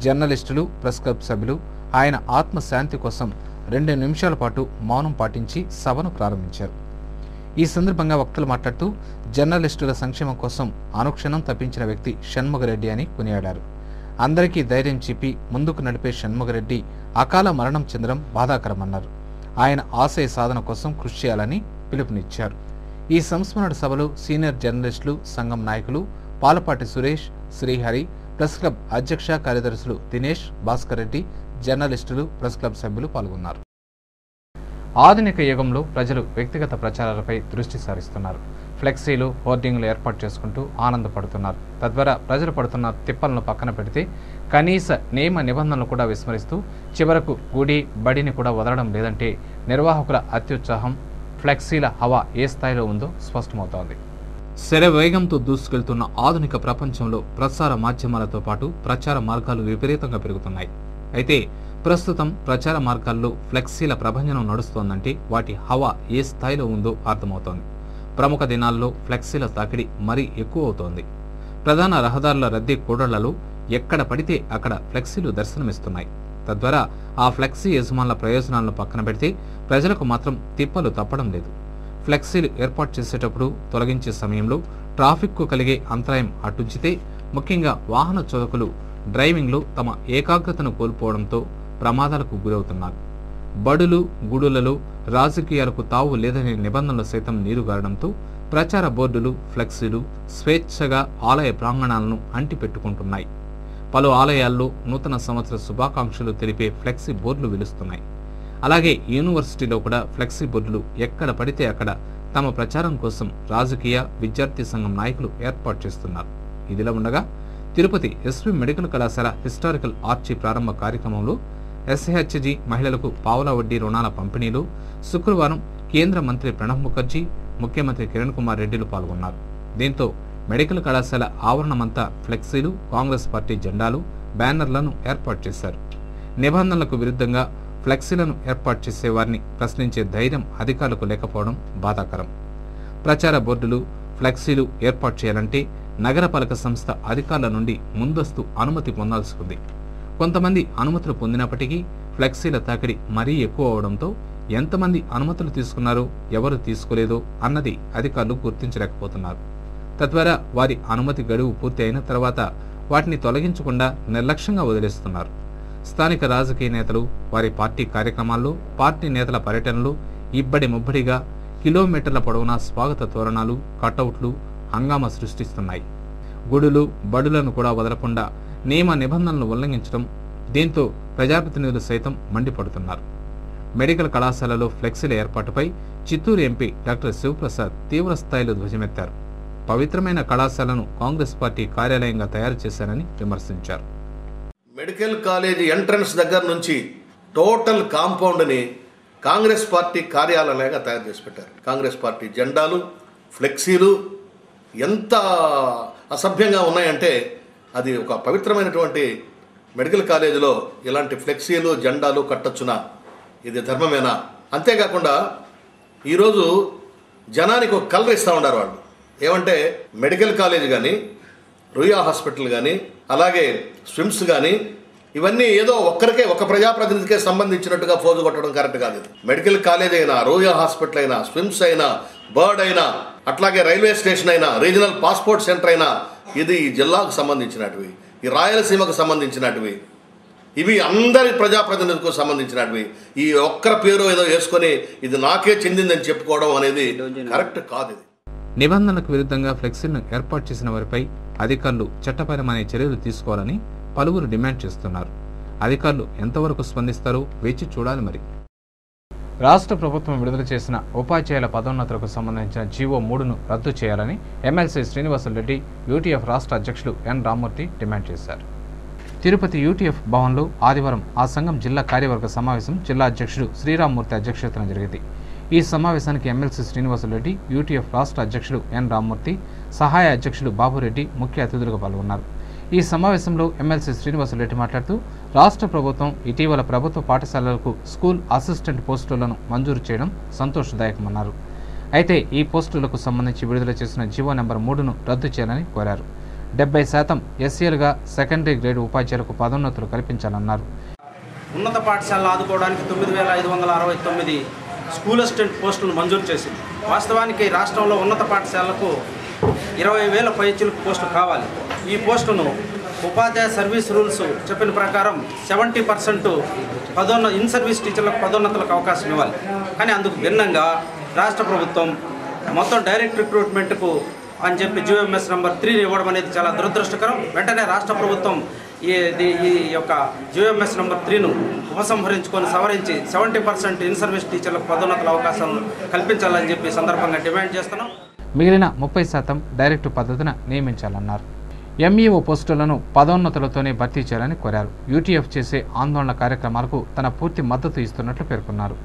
జర్నలిస్టులు, ప్రెస్ క్లబ్ సభ్యులు ఆయన ఆత్మశాంతి కోసం 2 నిమిషాల పాటు మౌనం పాటించి సభను ప్రారంభించారు. ఈ సందర్భంగా వక్తలు మాట్లాడుతూ జర్నలిస్టుల సంక్షేమం కోసం అనుక్షణం తప్పించిన వ్యక్తి షణ్ముగరెడ్డి అని కొనియాడారు. అందరికీ ధైర్యం చెప్పి ముందుకు నడిపే షణ్ముగరెడ్డి అకాల మరణం చెందడం బాధాకరమన్నారు. ఆయన ఆశయ సాధన కోసం కృషి చేయాలని పిలుపునిచ్చారు. ఈ సంస్మరణ సభలో సీనియర్ జర్నలిస్టులు, సంఘం నాయకులు పాలపాటి సురేష్, శ్రీహరి, ప్రెస్ క్లబ్ అధ్యక్ష కార్యదర్శులు దినేష్, భాస్కర్ రెడ్డి, జర్నలిస్టులు, ప్రెస్ క్లబ్ సభ్యులు పాల్గొన్నారు. ఆధునిక యుగంలో ప్రజలు వ్యక్తిగత ప్రచారాలపై దృష్టి సారిస్తున్నారు. ఫ్లెక్సీలు, హోర్డింగ్లు ఏర్పాటు చేసుకుంటూ ఆనందపడుతున్నారు. తద్వారా ప్రజలు పడుతున్న తిప్పలను పక్కన పెడితే కనీస నియమ నిబంధనలు కూడా విస్మరిస్తూ చివరకు గుడి, బడిని కూడా వదలడం లేదంటే నిర్వాహకుల అత్యుత్సాహం, ఫ్లెక్సీల హవా ఏ స్థాయిలో ఉందో స్పష్టమవుతోంది. శరవేగంతో దూసుకెళ్తున్న ఆధునిక ప్రపంచంలో ప్రసార మాధ్యమాలతో పాటు ప్రచార మార్గాలు విపరీతంగా పెరుగుతున్నాయి. అయితే ప్రస్తుతం ప్రచార మార్గాల్లో ఫ్లెక్సీల ప్రభంజనం నడుస్తోందంటే వాటి హవా ఏ స్థాయిలో ఉందో అర్థమవుతోంది. ప్రముఖ దినాల్లో ఫ్లెక్సీల తాకిడి మరీ ఎక్కువ అవుతోంది. ప్రధాన రహదారుల రద్దీ కూడళ్లలో ఎక్కడ పడితే అక్కడ ఫ్లెక్సీలు దర్శనమిస్తున్నాయి. తద్వారా ఆ ఫ్లెక్సీ యజమానుల ప్రయోజనాలను పక్కన పెడితే ప్రజలకు మాత్రం తిప్పలు తప్పడం లేదు. ఫ్లెక్సీలు ఏర్పాటు చేసేటప్పుడు తొలగించే సమయంలో ట్రాఫిక్కు కలిగే అంతరాయం అటుంచితే ముఖ్యంగా వాహన చోదకులు డ్రైవింగ్లో తమ ఏకాగ్రతను కోల్పోవడంతో ప్రమాదాలకు గురవుతున్నారు. బడులు, గుడులలో రాజకీయాలకు తావు లేదనే నిబంధనలు సైతం నీరుగారడంతో ప్రచార బోర్డులు, ఫ్లెక్సీలు స్వేచ్ఛగా ఆలయ ప్రాంగణాలను అంటిపెట్టుకుంటున్నాయి. పలు ఆలయాల్లో నూతన సంవత్సర శుభాకాంక్షలు తెలిపే ఫ్లెక్సీ బోర్డులు వెలుస్తున్నాయి. అలాగే యూనివర్సిటీలో కూడా ఫ్లెక్సీ బోర్డులు ఎక్కడ పడితే అక్కడ తమ ప్రచారం కోసం రాజకీయ, విద్యార్థి సంఘం నాయకులు ఏర్పాటు చేస్తున్నారు. ఇదిలా ఉండగా తిరుపతి ఎస్వి మెడికల్ కళాశాల హిస్టారికల్ ఆర్చి ప్రారంభ కార్యక్రమంలో ఎస్హెచ్జి మహిళలకు పావలా వడ్డీ రుణాల పంపిణీలో శుక్రవారం కేంద్ర మంత్రి ప్రణబ్ ముఖర్జీ, ముఖ్యమంత్రి కిరణ్ కుమార్ రెడ్డిలు పాల్గొన్నారు. దీంతో మెడికల్ కళాశాల ఆవరణమంతా ఫ్లెక్సీలు, కాంగ్రెస్ పార్టీ జెండాలు, బ్యానర్లను ఏర్పాటు చేశారు. నిబంధనలకు విరుద్ధంగా ఫ్లెక్సీలను ఏర్పాటు చేసే వారిని ప్రశ్నించే ధైర్యం అధికారులకు లేకపోవడం బాధాకరం. ప్రచార బోర్డులు, ఫ్లెక్సీలు ఏర్పాటు చేయాలంటే నగరపాలక సంస్థ అధికారుల నుండి ముందస్తు అనుమతి పొందాల్సి ఉంది. కొంతమంది అనుమతులు పొందినప్పటికీ ఫ్లెక్సీల తాకిడి మరీ ఎక్కువ అవడంతో ఎంతమంది అనుమతులు తీసుకున్నారో, ఎవరు తీసుకోలేదో అన్నది అధికారులు గుర్తించలేకపోతున్నారు. తద్వారా వారి అనుమతి గడువు పూర్తి అయిన తర్వాత వాటిని తొలగించకుండా నిర్లక్ష్యంగా వదిలేస్తున్నారు. స్థానిక రాజకీయ నేతలు వారి పార్టీ కార్యక్రమాల్లో, పార్టీ నేతల పర్యటనలు ఇబ్బడి ముబ్బడిగా కిలోమీటర్ల పొడవునా స్వాగత తోరణాలు, కటౌట్లు హంగామా సృష్టిస్తున్నాయి. గుడులు, బడులను కూడా వదలకుండా నియమ నిబంధనలు ఉల్లంఘించడం, దీంతో ప్రజాప్రతినిధులు సైతం మండిపడుతున్నారు. మెడికల్ కళాశాలలో ఫ్లెక్సీల ఏర్పాటుపై చిత్తూరు ఎంపీ డాక్టర్ శివప్రసాద్ తీవ్ర స్థాయిలో ధ్వజమెత్తారు. పవిత్రమైన కళాశాలను కాంగ్రెస్ పార్టీ కార్యాలయంగా తయారు చేశారని విమర్శించారు. మెడికల్ కాలేజీ ఎంట్రన్స్ దగ్గర నుంచి టోటల్ కాంపౌండ్ని కాంగ్రెస్ పార్టీ కార్యాలయంగా తయారు చేసి పెట్టారు. కాంగ్రెస్ పార్టీ జెండాలు, ఫ్లెక్సీలు ఎంత అసభ్యంగా ఉన్నాయంటే అది ఒక పవిత్రమైనటువంటి మెడికల్ కాలేజీలో ఇలాంటి ఫ్లెక్సీలు, జెండాలు కట్టొచ్చునా? ఇది ధర్మమేనా? అంతేకాకుండా ఈరోజు జనానికి ఒక కలర్ ఇస్తూ ఉన్నారు వాళ్ళు. ఏమంటే మెడికల్ కాలేజ్ కానీ, రుయా హాస్పిటల్ కానీ, అలాగే స్విమ్స్ కానీ, ఇవన్నీ ఏదో ఒక్కరికే, ఒక ప్రజాప్రతినిధికే సంబంధించినట్టుగా ఫోజు కొట్టడం కరెక్ట్ కాదు. మెడికల్ కాలేజ్ అయినా, రుయా హాస్పిటల్ అయినా, స్విమ్స్ అయినా, బర్డ్ అయినా, అట్లాగే రైల్వే స్టేషన్ అయినా, రీజనల్ పాస్పోర్ట్ సెంటర్ అయినా, ఇది ఈ జిల్లాకు సంబంధించినటివి, ఈ రాయలసీమకు సంబంధించినటివి, ఇవి అందరి ప్రజాప్రతినిధులకు సంబంధించినటివి. ఈ ఒక్కరి పేరు ఏదో వేసుకొని ఇది నాకే చెందిందని చెప్పుకోవడం అనేది కరెక్ట్ కాదు. ఇది నిబంధనలకు విరుద్ధంగా ఫ్లెక్సీలను ఏర్పాటు చేసిన వారిపై అధికారులు చట్టపరమైన చర్యలు తీసుకోవాలని పలువురు డిమాండ్ చేస్తున్నారు. అధికారులు ఎంతవరకు స్పందిస్తారో వేచి చూడాలి. మరి రాష్ట్ర ప్రభుత్వం విడుదల చేసిన ఉపాధ్యాయుల పదోన్నతులకు సంబంధించిన జీవో 3ను రద్దు చేయాలని ఎమ్మెల్సీ శ్రీనివాసులరెడ్డి, యూటీఎఫ్ రాష్ట్ర అధ్యక్షులు ఎన్ రామ్మూర్తి డిమాండ్ చేశారు. తిరుపతి యూటీఎఫ్ భవన్లో ఆదివారం ఆ సంఘం జిల్లా కార్యవర్గ సమావేశం జిల్లా అధ్యక్షుడు శ్రీరామ్మూర్తి అధ్యక్షతన జరిగింది. ఈ సమావేశానికి ఎమ్మెల్సీ శ్రీనివాసులరెడ్డి, యూటీఎఫ్ రాష్ట్ర అధ్యక్షుడు ఎన్ రామ్మూర్తి, సహాయ అధ్యక్షుడు బాబురెడ్డి ముఖ్య అతిథులుగా పాల్గొన్నారు. ఈ సమావేశంలో ఎమ్మెల్సీ శ్రీనివాసులరెడ్డి మాట్లాడుతూ రాష్ట్ర ప్రభుత్వం ఇటీవల ప్రభుత్వ పాఠశాలలకు స్కూల్ అసిస్టెంట్ పోస్టులను మంజూరు చేయడం సంతోషదాయకమన్నారు. అయితే ఈ పోస్టులకు సంబంధించి విడుదల చేసిన జీవో నెంబర్ 3ను రద్దు చేయాలని కోరారు. 70% ఎస్సీలుగా సెకండరీ గ్రేడ్ ఉపాధ్యాయులకు పదోన్నతులు కల్పించాలన్నారు. ఉన్నత పాఠశాలను ఆదుకోవడానికి 9,569 స్కూల్ అసిస్టెంట్ పోస్టులను మంజూరు చేసింది. వాస్తవానికి రాష్ట్రంలో ఉన్నత పాఠశాలకు 20,000 పైచిలకు పోస్టులు కావాలి. ఈ పోస్టును ఉపాధ్యాయ సర్వీస్ రూల్స్ చెప్పిన ప్రకారం 70% ఇన్ సర్వీస్ టీచర్లకు పదోన్నతులకు అవకాశం ఇవ్వాలి. కానీ అందుకు భిన్నంగా రాష్ట్ర ప్రభుత్వం మొత్తం డైరెక్ట్ రిక్రూట్మెంట్కు అని చెప్పి జిఓఎంఎస్ నెంబర్ 3 ఇవ్వడం అనేది చాలా దురదృష్టకరం. వెంటనే రాష్ట్ర ప్రభుత్వం ఈ యొక్క జిఓఎంఎస్ నెంబర్ 3ను ఉపసంహరించుకొని సవరించి 70% ఇన్ సర్వీస్ టీచర్లకు పదోన్నతుల అవకాశం కల్పించాలని చెప్పి సందర్భంగా డిమాండ్ చేస్తున్నాం. మిగిలిన 30% డైరెక్టు పద్ధతిన నియమించాలన్నారు. ఎంఈఓ పోస్టులను పదోన్నతులతోనే భర్తీ చేయాలని కోరారు. యూటీఎఫ్ చేసే ఆందోళన కార్యక్రమాలకు తన పూర్తి మద్దతు ఇస్తున్నట్లు పేర్కొన్నారు.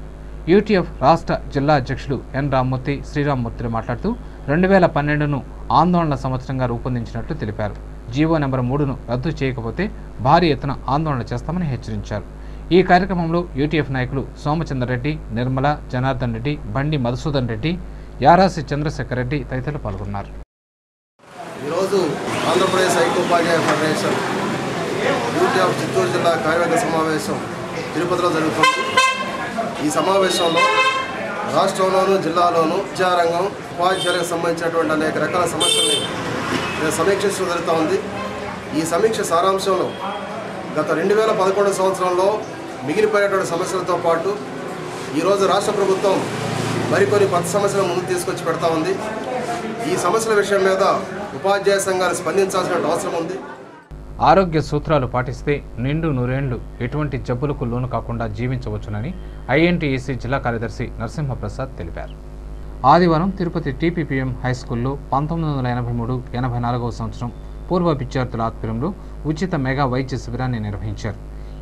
యూటీఎఫ్ రాష్ట్ర జిల్లా అధ్యక్షులు ఎన్ రామ్మూర్తి, శ్రీరామ్మూర్తిలు మాట్లాడుతూ 2012ను ఆందోళన సంవత్సరంగా రూపొందించినట్లు తెలిపారు. జీవో నెంబర్ 3ను రద్దు చేయకపోతే భారీ ఎత్తున ఆందోళన చేస్తామని హెచ్చరించారు. ఈ కార్యక్రమంలో యూటీఎఫ్ నాయకులు సోమచంద్రరెడ్డి, నిర్మల, జనార్దన్ రెడ్డి, బండి మధుసూదన్ రెడ్డి, యారాసి చంద్రశేఖర్ రెడ్డి తదితరులు పాల్గొన్నారు. ఈరోజు ఆంధ్రప్రదేశ్ ఐక్యోపాధ్యాయ ఫెడరేషన్ యూటీఎఫ్ చిత్తూరు జిల్లా కార్యవర్గ సమావేశం తిరుపతిలో జరుగుతుంది. ఈ సమావేశంలో రాష్ట్రంలోనూ జిల్లాలోనూ విద్యారంగం, ఉపాధ్యాయులకు సంబంధించినటువంటి అనేక రకాల సమస్యల్ని సమీక్షించడం జరుగుతూ ఉంది. ఈ సమీక్ష సారాంశంలో గత 2011 సంవత్సరంలో మిగిలిపోయినటువంటి సమస్యలతో పాటు ఈరోజు రాష్ట్ర ప్రభుత్వం మరికొన్ని కొత్త సమస్యలను ముందుకు తీసుకొచ్చి పెడతా ఉంది. ఈ సమస్యల విషయం మీద ఉపాధ్యాయ సంఘాలు స్పందించాల్సిన అవసరం ఉంది. ఆరోగ్య సూత్రాలు పాటిస్తే నిండు నూరేళ్లు ఎటువంటి జబ్బులకు లోను కాకుండా జీవించవచ్చునని ఐఎన్టీఈసీ జిల్లా కార్యదర్శి నరసింహప్రసాద్ తెలిపారు. ఆదివారం తిరుపతి టీపీపీఎం హైస్కూల్లో 1983-84వ సంవత్సరం పూర్వ విద్యార్థుల ఆధ్వర్యంలో ఉచిత మెగా వైద్య శిబిరాన్ని నిర్వహించారు.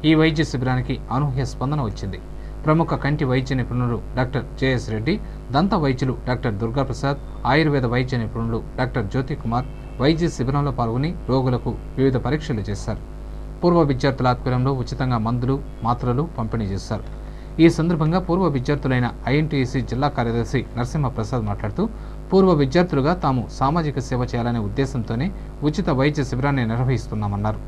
ఈ వైద్య శిబిరానికి అనూహ్య స్పందన వచ్చింది. ప్రముఖ కంటి వైద్య నిపుణులు డాక్టర్ జేఎస్ రెడ్డి, దంత వైద్యులు డాక్టర్ దుర్గాప్రసాద్, ఆయుర్వేద వైద్య నిపుణులు డాక్టర్ జ్యోతి కుమార్ వైద్య శిబిరంలో పాల్గొని రోగులకు వివిధ పరీక్షలు చేశారు. పూర్వ విద్యార్థుల ఆధ్వర్యంలో ఉచితంగా మందులు, మాత్రలు పంపిణీ చేశారు. ఈ సందర్భంగా పూర్వ విద్యార్థులైన ఐఎన్టీఈసీ జిల్లా కార్యదర్శి నరసింహప్రసాద్ మాట్లాడుతూ పూర్వ విద్యార్థులుగా తాము సామాజిక సేవ చేయాలనే ఉద్దేశంతోనే ఉచిత వైద్య శిబిరాన్ని నిర్వహిస్తున్నామన్నారు.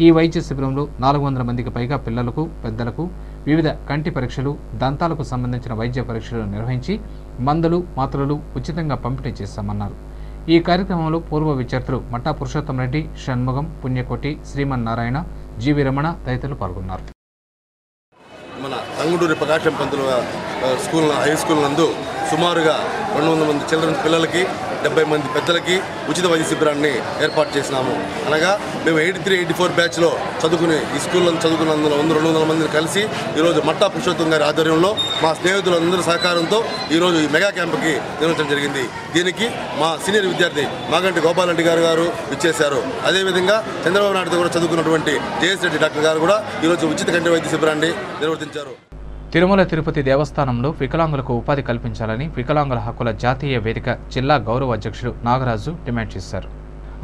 ఈ వైద్య శిబిరంలో 400 మందికి పైగా పిల్లలకు, పెద్దలకు వివిధ కంటి పరీక్షలు, దంతాలకు సంబంధించిన వైద్య పరీక్షలు నిర్వహించి మందులు, మాత్రలు ఉచితంగా పంపిణీ చేశామన్నారు. ఈ కార్యక్రమంలో పూర్వ విద్యార్థులు మట్టా పురుషోత్తం రెడ్డి, షణ్ముగం, పుణ్యకోటి, శ్రీమన్నారాయణ, జీవి రమణ తదితరులు పాల్గొన్నారు. మన తంగుడూరి ప్రకాశం పంతుల హై స్కూల్ నందు సుమారుగా 200 మంది చిల్డ్రన్స్ పిల్లలకి, 70 మంది పెద్దలకి ఉచిత వైద్య శిబిరాన్ని ఏర్పాటు చేసినాము. అనగా మేము 83-84 బ్యాచ్లో చదువుకునే ఈ స్కూల్లో చదువుకున్నందులో 200 మందిని కలిసి ఈరోజు మట్టా పురుషోత్తం గారి ఆధ్వర్యంలో మా స్నేహితులందరి సహకారంతో ఈరోజు ఈ మెగా క్యాంపుకి నిర్వహించడం జరిగింది. దీనికి మా సీనియర్ విద్యార్థి మాగంటి గోపాలరెడ్డి గారు ఇచ్చేశారు. అదేవిధంగా చంద్రబాబు నాయుడుతో కూడా చదువుకున్నటువంటి జేఎస్ రెడ్డి డాక్టర్ గారు కూడా ఈరోజు ఉచిత కంటి వైద్య శిబిరాన్ని నిర్వర్తించారు. తిరుమల తిరుపతి దేవస్థానంలో వికలాంగులకు ఉపాధి కల్పించాలని వికలాంగుల హక్కుల జాతీయ వేదిక జిల్లా గౌరవ అధ్యక్షుడు నాగరాజు డిమాండ్ చేశారు.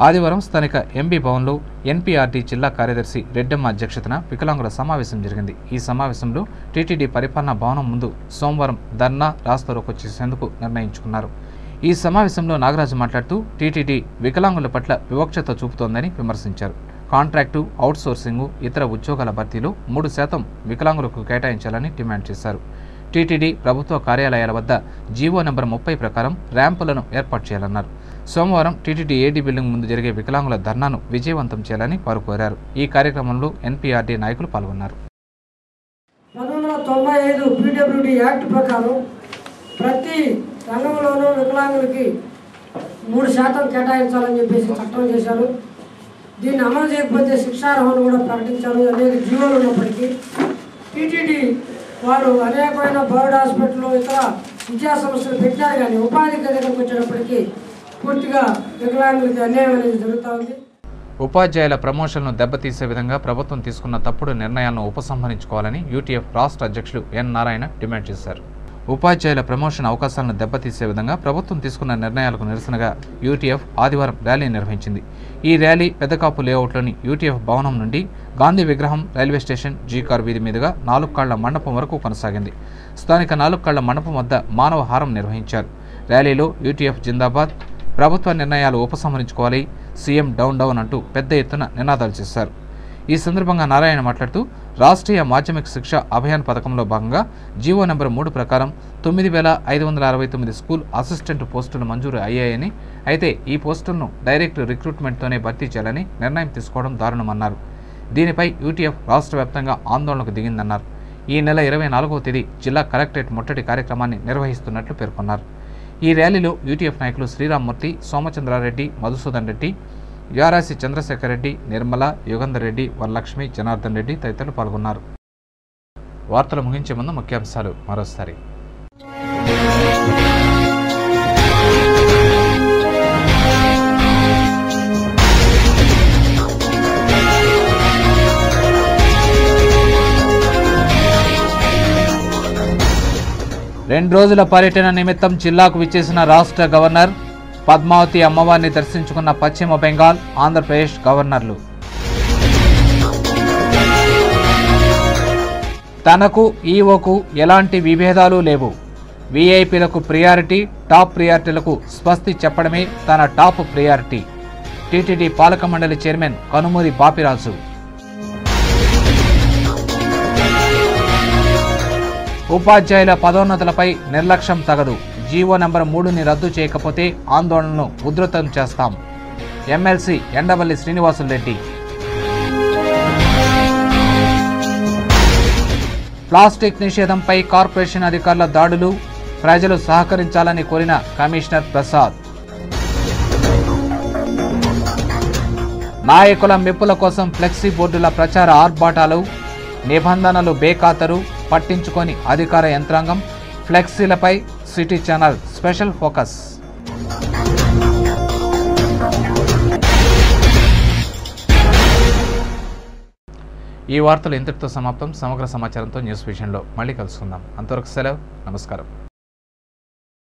ఆదివారం స్థానిక ఎంబీ భవన్లో ఎన్పీఆర్డీ జిల్లా కార్యదర్శి రెడ్డమ్మ అధ్యక్షతన వికలాంగుల సమావేశం జరిగింది. ఈ సమావేశంలో టీటీడీ పరిపాలనా భవనం ముందు సోమవారం ధర్నా, రాస్తారోకో చేసేందుకు నిర్ణయించుకున్నారు. ఈ సమావేశంలో నాగరాజు మాట్లాడుతూ టీటీడీ వికలాంగుల పట్ల వివక్షత చూపుతోందని విమర్శించారు. కాంట్రాక్టు, అవుట్సోర్సింగు, ఇతర ఉద్యోగాల భర్తీలో 3% వికలాంగులకు కేటాయించాలని డిమాండ్ చేశారు. టీటీడీ ప్రభుత్వ కార్యాలయాల వద్ద జీవో నెంబర్ 30 ప్రకారం ర్యాంపులను ఏర్పాటు చేయాలన్నారు. సోమవారం టీటీడీ ఏడీ బిల్డింగ్ ముందు జరిగే వికలాంగుల ధర్నాను విజయవంతం చేయాలని వారు కోరారు. ఈ కార్యక్రమంలో ఎన్పీఆర్డీ నాయకులు పాల్గొన్నారు. 1995 పీడబ్ల్యూడీ యాక్ట్ ప్రకారం ప్రతి రంగంలోనూ వికలాంగులకి 3% కేటాయించాలని చెప్పేసి చట్టం చేశారు. దీన్ని అమలు చేయకపోతే శిక్షార్హం కూడా ప్రకటించారు. అనేక జీవోలు ఉన్నప్పటికీ టీటీడీ వారు అనేకమైన బర్డ్ హాస్పిటల్, ఇతర విద్యా సంస్థలు పెట్టారు. కానీ ఉపాధి దగ్గరకు వచ్చేటప్పటికీ పూర్తిగా వికలాంగులకి అన్యాయం అనేది జరుగుతూ ఉంది. ఉపాధ్యాయుల ప్రమోషన్లను దెబ్బతీసే విధంగా ప్రభుత్వం తీసుకున్న తప్పుడు నిర్ణయాలను ఉపసంహరించుకోవాలని యూటీఎఫ్ రాష్ట్ర అధ్యక్షులు ఎన్ నారాయణ డిమాండ్ చేశారు. ఉపాధ్యాయుల ప్రమోషన్ అవకాశాలను దెబ్బతీసే విధంగా ప్రభుత్వం తీసుకున్న నిర్ణయాలకు నిరసనగా యూటీఎఫ్ ఆదివారం ర్యాలీ నిర్వహించింది. ఈ ర్యాలీ పెద్దకాపు లేఅవుట్లోని యూటీఎఫ్ భవనం నుండి గాంధీ విగ్రహం, రైల్వే స్టేషన్, జీకార్ వీధి మీదుగా 4 కాళ్ల మండపం వరకు కొనసాగింది. స్థానిక 4 కాళ్ల మండపం వద్ద మానవ హారం నిర్వహించారు. ర్యాలీలో యూటీఎఫ్ జిందాబాద్, ప్రభుత్వ నిర్ణయాలు ఉపసంహరించుకోవాలి, సీఎం డౌన్ డౌన్ అంటూ పెద్ద ఎత్తున నినాదాలు చేశారు. ఈ సందర్భంగా నారాయణ మాట్లాడుతూ రాష్ట్రీయ మాధ్యమిక శిక్ష అభియాన్ పథకంలో భాగంగా జీవో నెంబర్ 3 ప్రకారం 9,569 స్కూల్ అసిస్టెంట్ పోస్టులు మంజూరు అయ్యాయని, అయితే ఈ పోస్టులను డైరెక్ట్ రిక్రూట్మెంట్తోనే భర్తీ చేయాలని నిర్ణయం తీసుకోవడం దారుణమన్నారు. దీనిపై యూటీఎఫ్ రాష్ట్ర వ్యాప్తంగా ఆందోళనకు దిగిందన్నారు. ఈ నెల 24వ తేదీ జిల్లా కలెక్టరేట్ ముట్టడి కార్యక్రమాన్ని నిర్వహిస్తున్నట్లు పేర్కొన్నారు. ఈ ర్యాలీలో యూటీఎఫ్ నాయకులు శ్రీరామ్మూర్తి, సోమచంద్రారెడ్డి, మధుసూదన్ రెడ్డి, యారాసి చంద్రశేఖర్ రెడ్డి, నిర్మల, యుగంధర్ రెడ్డి, వరలక్ష్మి, జనార్దన్ రెడ్డి తదితరులు పాల్గొన్నారు. వార్తలు ముగించే ముందు ముఖ్యాంశాలు మరోసారి. 2 రోజుల పర్యటన నిమిత్తం జిల్లాకు విచ్చేసిన రాష్ట్ర గవర్నర్, పద్మావతి అమ్మవారిని దర్శించుకున్న పశ్చిమ బెంగాల్, ఆంధ్రప్రదేశ్ గవర్నర్లు. తనకు ఈవోకు ఎలాంటి విభేదాలు లేవు. వీఐపీలకు ప్రియారిటీ, టాప్ ప్రియారిటీలకు స్వస్తి చెప్పడమే తన టాప్ ప్రియారిటీ. టీటీడీ పాలక మండలి చైర్మన్ కనుమూరి బాపిరాజు. ఉపాధ్యాయుల పదోన్నతులపై నిర్లక్ష్యం తగదు. జీవో నంబర్ 3ని రద్దు చేయకపోతే ఆందోళనను ఉధృతం చేస్తాం. MLC Endavalli Srinivasulu Reddy. Plastic నిషేధంపై corporation అధికారుల దాడులు, ప్రజలు సహకరించాలని కోరిన కమిషనర్ ప్రసాద్. నాయకుల మెప్పుల కోసం ఫ్లెక్సీ బోర్డుల ప్రచార ఆర్భాటాలు, నిబంధనలు బేఖాతరు, పట్టించుకొని అధికార యంత్రాంగం. ఫ్లెక్సీలపై సిటీ ఛానల్ స్పెషల్ ఫోకస్. ఈ వార్తలు ఇంతటితో సమాప్తం. సమగ్ర సమాచారంతో న్యూస్ విజన్లో మళ్ళీ కలుసుకుందాం. అంతవరకు సెలవు. నమస్కారం.